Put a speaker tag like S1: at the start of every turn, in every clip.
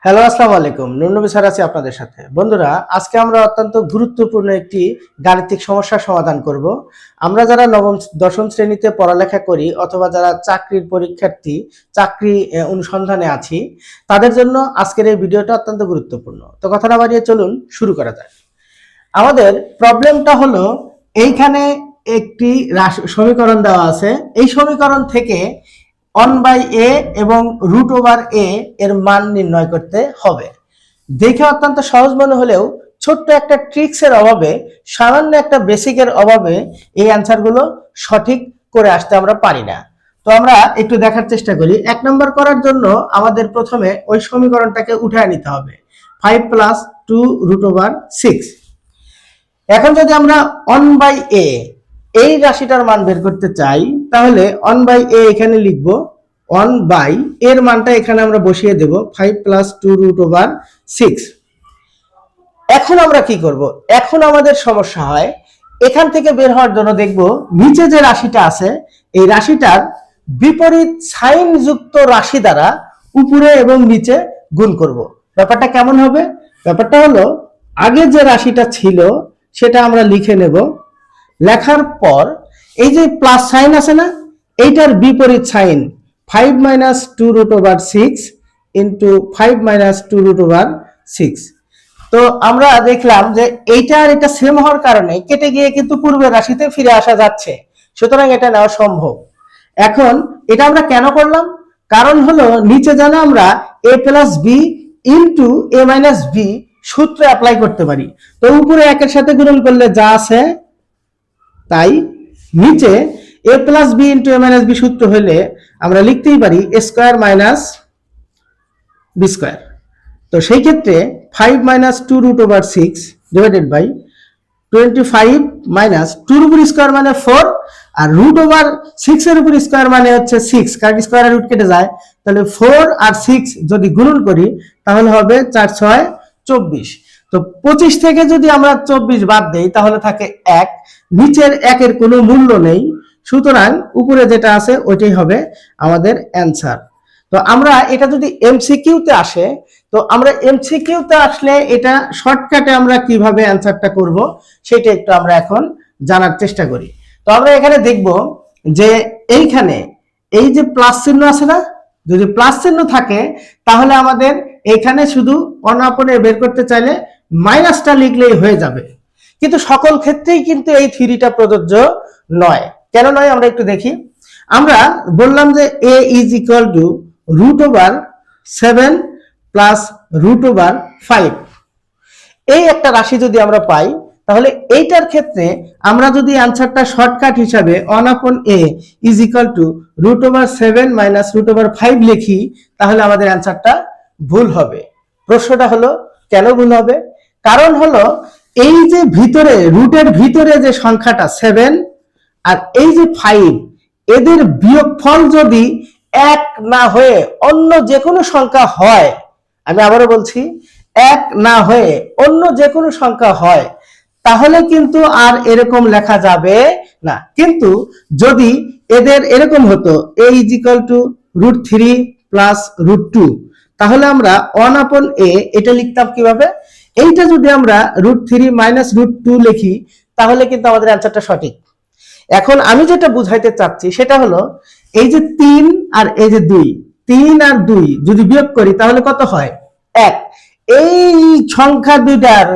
S1: Hello, আসসালামু আলাইকুম। Nurnabi sir আছি আপনাদের সাথে। বন্ধুরা, আজকে আমরা অত্যন্ত গুরুত্বপূর্ণ একটি গাণিতিক সমস্যার সমাধান করব। আমরা যারা নবম দশম শ্রেণীতে পড়ালেখা করি অথবা যারা চাকরির পরীক্ষার্থী, চাকরি অনুসন্ধানে আছি, তাদের জন্য আজকের এই ভিডিওটা অত্যন্ত গুরুত্বপূর্ণ। তো কথা না বাড়িয়ে চলুন শুরু করা যাক। আমাদের প্রবলেমটা হলো, এইখানে একটি সমীকরণ দেওয়া আছে। এই সমীকরণ থেকে 1/a এবং √a এর মান নির্ণয় করতে হবে। দেখে অত্যন্ত সহজ মনে হলেও ছোট্ট একটা ট্রিক্সের অভাবে, সামান্য একটা বেসিকের অভাবে এই অ্যান্সারগুলো সঠিক করে আসতে আমরা পারি না। তো আমরা একটু দেখার চেষ্টা করি। 1 নম্বর করার জন্য আমাদের প্রথমে ওই সমীকরণটাকে উঠায় নিতে হবে, 5 + 2√6। এখন যদি আমরা 1/a এই রাশিটার মান বের করতে চাই, তাহলে 1/a এখানে লিখব, 1/ এর মানটা এখানে আমরা বসিয়ে দেব, 5 + 2√6। এখন আমরা কি করব? এখন আমাদের সমস্যা হয়, এখান থেকে বের হওয়ার জন্য দেখব নিচে যে রাশিটা আছে এই রাশিটার বিপরীত সাইন যুক্ত রাশি দ্বারা উপরে এবং নিচে গুণ করব। ব্যাপারটা কেমন হবে? ব্যাপারটা হলো, আগে যে রাশিটা ছিল সেটা আমরা লিখে নেব। লেখার পর এই যে প্লাস সাইন আছে না, এইটার বিপরীত সাইন 5 - 2√6 ইন্টু 5 - 2√6। তো আমরা দেখলাম যে এইটা আর এটা সেম হওয়ার কারণে কেটে গিয়ে কিন্তু পূর্বের রাশিতে ফিরে আসা যাচ্ছে, সুতরাং এটা নেওয়া সম্ভব। এখন এটা আমরা কেন করলাম? কারণ হলো, নিচে যেন আমরা a + b into a - b সূত্র অ্যাপ্লাই করতে পারি। তো উপরে একের সাথে গুণন করলে যা আছে তাই, নিচে a + b into a - b সূত্র হলে আমরা লিখতেই পারি a² - b²। তো সেই ক্ষেত্রে 5 - 2√6 ডিভাইডেড বাই 25 - 2 এর উপর স্কয়ার মানে 4, আর √6 এর উপর স্কয়ার মানে হচ্ছে 6, কারণ স্কয়ারের রুট কেটে যায়। তাহলে 4 আর 6 যদি গুণন করি তাহলে হবে 4 × 6 = 24। তো 25 থেকে যদি আমরা 24 বাদ দেই তাহলে থাকে 1। নিচের 1 এর কোনো মূল্য নেই, সুতরাং উপরে যেটা আছে ওইটাই হবে আমাদের অ্যানসার। তো আমরা এটা যদি এমসিকিউতে আসে, তো আমরা এমসিকিউতে আসলে এটা শর্টকাটে আমরা কিভাবে অ্যানসারটা করব সেটা একটু আমরা এখন জানার চেষ্টা করি। তো আমরা এখানে দেখব যে এইখানে এই যে প্লাস চিহ্ন আছে না, যদি প্লাস চিহ্ন থাকে তাহলে আমাদের এখানে শুধু অনাপনে বের করতে চাইলে মাইনাসটা লিখলেই হয়ে যাবে। কিন্তু সকল ক্ষেত্রেই কিন্তু এই থিওরিটা প্রযোজ্য নয়। কেন নয় আমরা একটু দেখি। আমরা বললাম যে a = √7 + √5। এই একটা রাশি যদি আমরা পাই, তাহলে এইটার ক্ষেত্রে আমরা যদি অ্যানসারটা শর্টকাট হিসাবে 1/a = √7 - √5 লিখি, তাহলে আমাদের অ্যানসারটা ভুল হবে। প্রশ্নটা হলো কেন ভুল হবে? কারণ হলো, এই যে ভিতরে রুটের ভিতরে যে সংখ্যাটা 7 আর এই যে 5, এদের বিয়োগফল যদি 1 না হয়ে অন্য যে কোনো সংখ্যা হয়, আমি আবারও বলছি, 1 না হয়ে অন্য যে কোনো সংখ্যা হয়, তাহলে কিন্তু আর এরকম লেখা যাবে না। কিন্তু যদি এদের এরকম হতো a = √3 + √2, তাহলে আমরা 1/a এটা লিখতাম কিভাবে? এইটা যদি আমরা √3 - √2 লিখি তাহলে কিন্তু আমাদের অ্যানসারটা সঠিক। এখন আমি যেটা বুঝাইতে চাচ্ছি সেটা হলো, এই যে 3 আর এই যে 2, 3 আর 2 যদি বিয়োগ করি তাহলে কত হয়? 1। এই সংখ্যা দুইটার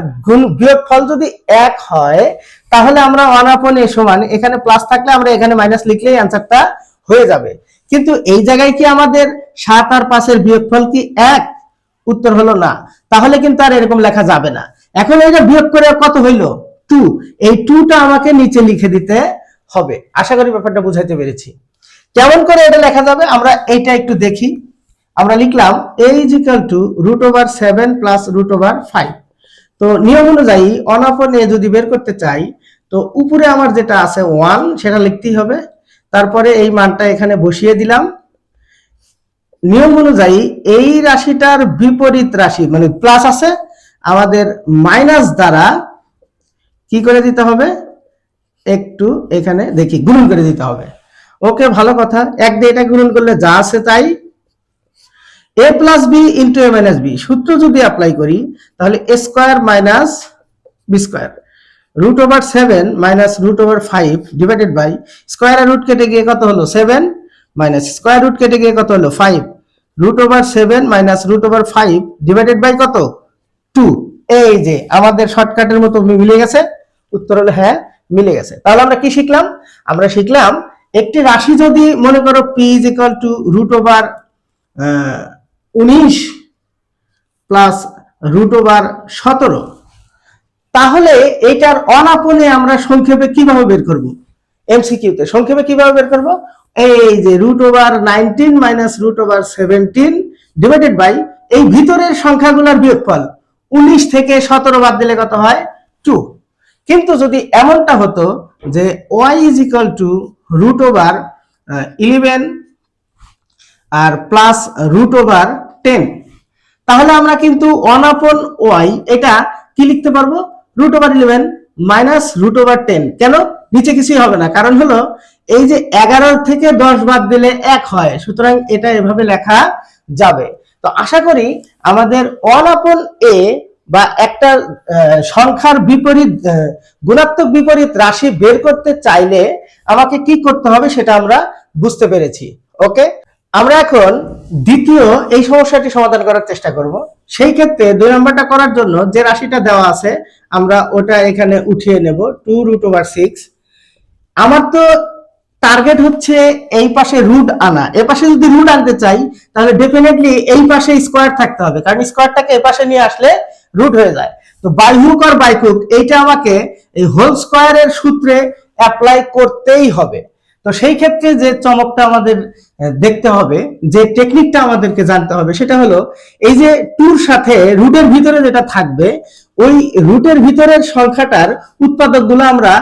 S1: বিয়োগফল যদি 1 হয়, তাহলে আমরা 1/a সমান, এখানে প্লাস থাকলে আমরা এখানে মাইনাস লিখলেই অ্যানসারটা হয়ে যাবে। কিন্তু এই জায়গায় কি আমাদের 7 আর 5 এর বিয়োগফল কি 1? উত্তর হলো না। তাহলে কিন্তু আর এরকম লেখা যাবে না। এখন এটা বিয়োগ করে কত হইল? 2। এই 2টা আমাকে নিচে লিখে দিতে হবে। আশা করি ব্যাপারটা বুঝাইতে পেরেছি। কেমন করে এটা লেখা যাবে আমরা এইটা একটু দেখি। আমরা লিখলাম a = √7 + √5। তো নিয়ম অনুযায়ী 1/a যদি বের করতে চাই, তো উপরে আমার যেটা আছে 1 সেটা লিখতেই হবে, তারপরে এই মানটা এখানে বসিয়ে দিলাম। নিয়ম অনুযায়ী এই রাশিটার বিপরীত রাশি মানে প্লাস আছে, আমাদের মাইনাস দ্বারা কি করে দিতে হবে? একটু এখানে দেখি গুণন করে দিতে হবে। ওকে, ভালো কথা। 1 দিয়ে এটা গুণন করলে যা আছে তাই। A plus B into A minus B সূত্র যদি অ্যাপ্লাই করি তাহলে A square minus B square root over 7 minus root over 5 divided by square root কেটে গিয়ে কত হলো 7 মাইনাস স্কোয়ার রুট কেটে গিয়ে কত হলো 5 root over 7 minus root over 5 divided by কত 2। এই যে আমাদের শর্টকাটের মতো মিলে গেছে, উত্তর হলো হ্যাঁ মিলে গেছে। তাহলে আমরা কি শিখলাম? আমরা শিখলাম একটি রাশি যদি মনে করো p is equal to root over 19 plus root over 17, তাহলে এটার অনাপনে আমরা সংক্ষেপে কিভাবে বের করব? এমসিকিউতে সংক্ষেপে কিভাবে বের করব? এই যে root over 19 minus root over 17 divided by এই ভিতরের সংখ্যাগুলোর বিয়োগফল 19 থেকে 17 বাদ দিলে কত হয় 2। কিন্তু যদি এমনটা হতো যে y is equal to root over 11 আর প্লাস রুট ওভার 10, তাহলে আমরা কিন্তু 1/y এটা কি লিখতে পারবো? Root over 11 minus root over 10। কেন? নিচে কিছুই হবে না, কারণ হলো এই যে 11 থেকে 10 বাদ দিলে 1 হয়, সুতরাং এটা এভাবে লেখা যাবে। তো আশা করি আমাদের 1/a বা একটা সংখ্যার বিপরীত গুণাত্মক বিপরীত রাশি বের করতে চাইলে আমাকে কি করতে হবে সেটা আমরা বুঝতে পেরেছি। ওকে, আমরা এখন দ্বিতীয় এই সমস্যাটি সমাধান করার চেষ্টা করব। সেই ক্ষেত্রে 2 নম্বরটা করার জন্য যে রাশিটা দেওয়া আছে আমরা ওটা এখানে উঠিয়ে নেব 2 রুট ওভার 6। আমার তো টার্গেট হচ্ছে এই পাশে রুট আনা, এ পাশে যদি রুট আনতে চাই তাহলে ডেফিনেটলি এই পাশে স্কোয়ার থাকতে হবে, কারণ স্কোয়ারটাকে এ পাশে নিয়ে আসলে রুট হয়ে যায়। তো বাই হুক আর বাই ক্রুক এইটা আমাকে এই হোল স্কোয়ারের সূত্রে অ্যাপ্লাই করতেই হবে। তো সেই ক্ষেত্রে যে চমকটা আমাদের দেখতে হবে, যে টেকনিকটা আমাদেরকে জানতে হবে সেটা হলো এই যে টুর সাথে রুটের ভিতরে যেটা থাকবে ওই রুটের ভিতরের সংখ্যাটার উৎপাদকগুলো আমরা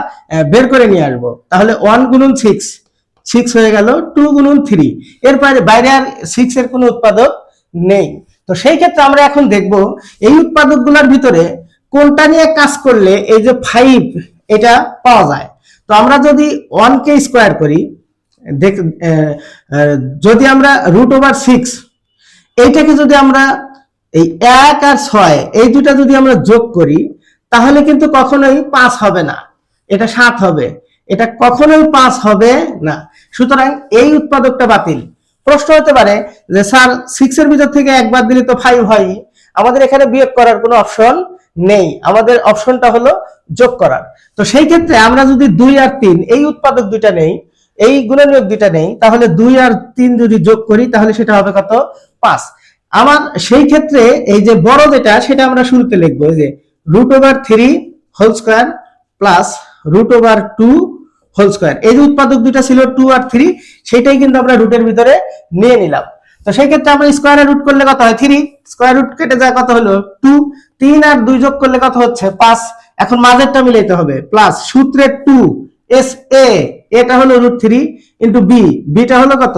S1: বের করে নিয়ে আসবো। তাহলে 1 গুণন 6 হয়ে গেল, 2 গুণন 3, এর বাইরে আর 6 এর কোনো উৎপাদক নেই। তো সেই ক্ষেত্রে আমরা এখন দেখব এই উৎপাদকগুলোর ভিতরে কোনটা নিয়ে কাজ করলে এই যে 5 এটা পাওয়া যায়। তো আমরা যদি 1 কে স্কোয়ার করি, যদি আমরা রুট ওভার 6 এইটাকে যদি আমরা এই 1 আর 6 এই দুটা যদি আমরা যোগ করি তাহলে কিন্তু কখনোই 5 হবে না, এটা 7 হবে, এটা কখনোই 5 হবে না। সুতরাং এই উৎপাদকটা বাতিল। প্রশ্ন হতে পারে যে স্যার 6 এর ভিতর থেকে একবার দিলে তো 5 হয়, আমাদের এখানে বিয়োগ করার কোনো অপশন নেই, আমাদের অপশনটা হলো যোগ করার। তো সেই ক্ষেত্রে আমরা যদি 2 আর 3 এই উৎপাদক দুইটা নেই, এই গুণনীয়ক দুইটা নেই, তাহলে 2 আর 3 যদি যোগ করি তাহলে সেটা হবে কত 5। আমার সেই ক্ষেত্রে এই যে বড় যেটা সেটা আমরা শুরুতে লিখবো, এই যে root over 3 whole square plus root over 2 whole square. এই যে উৎপাদক দুইটা ছিল 2 আর 3, সেটাই কিন্তু আমরা রুটের ভিতরে নিয়ে নিলাম। তো সেই ক্ষেত্রে আমরা স্কোয়ারে রুট করলে কত হয় 3, স্কোয়ার রুট কেটে যায় কত হলো 2, 3 আর 2 যোগ করলে কত হচ্ছে 5। এখন মাঝেরটা মিলাইতে হবে, প্লাস সূত্রের 2 এস এ এটা হলো রুট 3 ইন্টু বি, বিটা হলো কত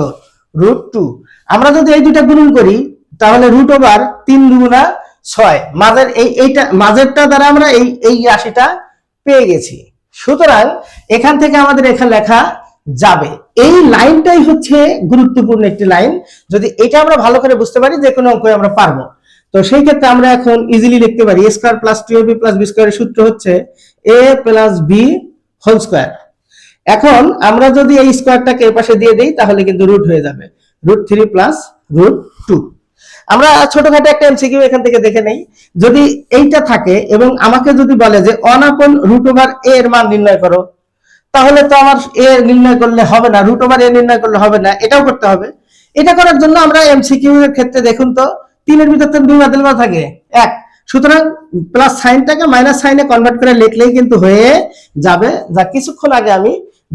S1: রুট 2। আমরা যদি এই দুইটা গুণন করি তাহলে রুট ওভার 3 দুগুণা 6, মাঝের এইটা মাঝেরটা দ্বারা আমরা এই রাশিটা পেয়ে গেছি। সুতরাং এখান থেকে আমাদের এখানে লেখা যাবে। এই লাইনটাই হচ্ছে গুরুত্বপূর্ণ একটি লাইন, যদি এটা আমরা ভালো করে বুঝতে পারি যে কোনো অঙ্কই আমরা পারবো। তো সেই ক্ষেত্রে আমরা এখন ইজিলি লিখতে পারি a square plus 2ab plus b স্কয়ারের সূত্র হচ্ছে a plus b whole square. এখন আমরা যদি এই স্কয়ারটাকে এই পাশে দিয়ে দেই তাহলে কিন্তু রুট হয়ে যাবে, রুট 3 প্লাস রুট 2। আমরা ছোটখাটো একটা এমসিকিউ এখান থেকে দেখে নেই। যদি এইটা থাকে এবং আমাকে যদি বলে যে 1/√a এর মান নির্ণয় করো, তাহলে তো আমার a নির্ণয় করলে হবে না, √a নির্ণয় করলে হবে না, এটাও করতে হবে। এটা করার জন্য আমরা এমসিকিউ এর ক্ষেত্রে দেখুন তো 3 এর ভিতর 2 বাতিল করা থাকে 1, সুতরাং প্লাস সাইনটাকে মাইনাস সাইনে কনভার্ট করে লিখলেই কিন্তু হয়ে যাবে, যা কিছুক্ষণ আগে আমি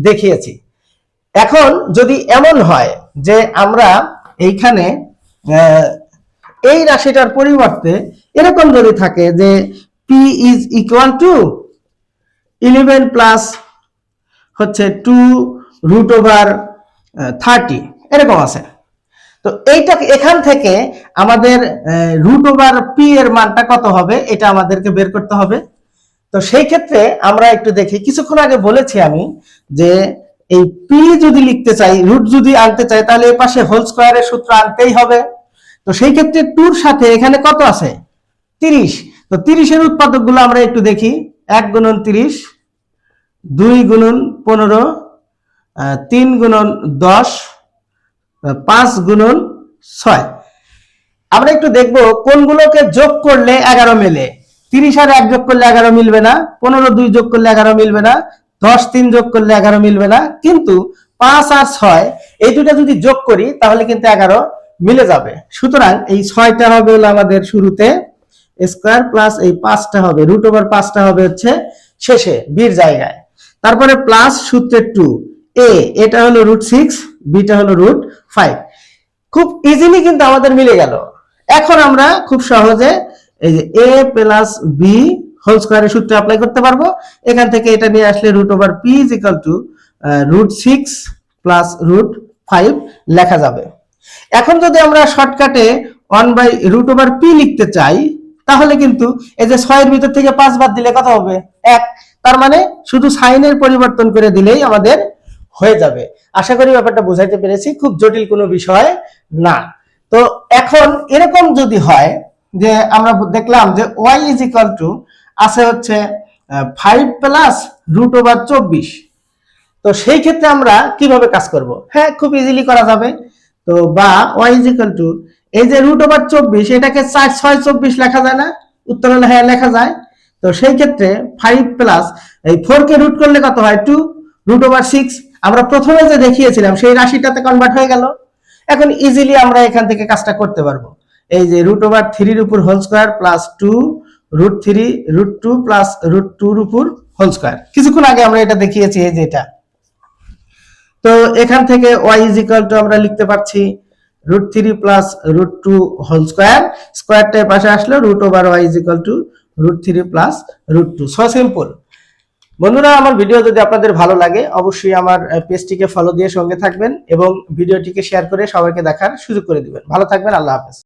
S1: দেখিয়েছি। এখন যদি এমন হয় যে আমরা এইখানে এই রাশিটার পরিবর্তে এরকম যদি থাকে যে p is equal two 11 plus হচ্ছে 2√30 এরকম আছে, তো এইটা এখান থেকে আমাদের √p এর মানটা কত হবে এটা আমাদেরকে বের করতে হবে। তো সেই ক্ষেত্রে আমরা একটু দেখি, কিছুক্ষণ আগে বলেছি আমি যে এই p যদি লিখতে চাই, রুট যদি আনতে চাই তাহলে এই পাশে হোল স্কয়ারের সূত্র আনতেই হবে। তো সেই ক্ষেত্রে 2 এর সাথে এখানে কত আছে 30। তো 30 এর উৎপাদকগুলো আমরা একটু দেখি। 1 গুণন 30, 2 গুণন 15, 3 গুণন 10, 5 গুণন 6। আমরা একটু দেখব কোনগুলোকে যোগ করলে 11 মেলে। 30 আর 1 যোগ করলে 11 মিলবে না, 15 2 যোগ করলে 11 মিলবে না, 10 3 যোগ করলে 11 মিলবে না, কিন্তু 5 আর 6 এই দুটো যদি যোগ করি তাহলে কিন্তু 11 মিলে যাবে। সুতরাং এই 6টা হবে হলো আমাদের শুরুতে স্কয়ার প্লাস এই 5টা হবে √5টা হবে হচ্ছে শেষে বির জায়গায়। তারপরে প্লাস সূত্রে 2 a এটা হলো √6, বিটা হলো √5। খুব ইজিলি কিন্তু আমাদের মিলে গেল। এখন আমরা খুব সহজে এই যে a প্লাস b হোল স্কয়ারের সূত্র অ্যাপ্লাই করতে পারবো। এখান থেকে এটা নিয়ে আসলে √p √6 প্লাস √5 লেখা যাবে। এখন যদি আমরা শর্টকাটে 1/√p লিখতে চাই তাহলে কিন্তু এই যে 6 এর ভিতর থেকে 5 বাদ দিলে কত হবে 1। তার মানে শুধু সাইনের পরিবর্তন করে দিলেই আমাদের হয়ে যাবে। আশা করি ব্যাপারটা বুঝাইতে পেরেছি, খুব জটিল কোনো বিষয় না। তো এখন এরকম যদি হয় যে আমরা দেখলাম যে y আছে হচ্ছে 5 প্লাস √24, তো সেই ক্ষেত্রে আমরা কিভাবে কাজ করব? হ্যাঁ, খুব ইজিলি করা যাবে। তো বা y এই যে √24 এটাকে 4 6 24 লেখা যায় না? উত্তর হলো হ্যাঁ লেখা যায়। তো সেই ক্ষেত্রে 5 প্লাস এই 4 কে রুট করলে কত হয় 2 √6। আমরা প্রথমে যে দেখিয়েছিলাম সেই রাশিটাতে কনভার্ট হয়ে গেল। এখন ইজিলি আমরা এখান থেকে কাজটা করতে পারবো। এই যে √3 এর উপর হোল স্কয়ার প্লাস 2 √3 √2 প্লাস √2 এর উপর হোল স্কয়ার। কিছুক্ষণ আগে আমরা এটা দেখিয়েছি এই যে এটা। তো এখান থেকে y আমরা লিখতে পারছি √3 প্লাস √2 হোল স্কয়ার, স্কয়ারটার পাশে আসলো √y √3 প্লাস √2। So simple. বন্ধুরা, আমার ভিডিও যদি আপনাদের ভালো লাগে অবশ্যই আমার পেজটিকে ফলো দিয়ে সঙ্গে থাকবেন এবং ভিডিওটিকে শেয়ার করে সবাইকে দেখার সুযোগ করে দিবেন। ভালো থাকবেন, আল্লাহ হাফেজ।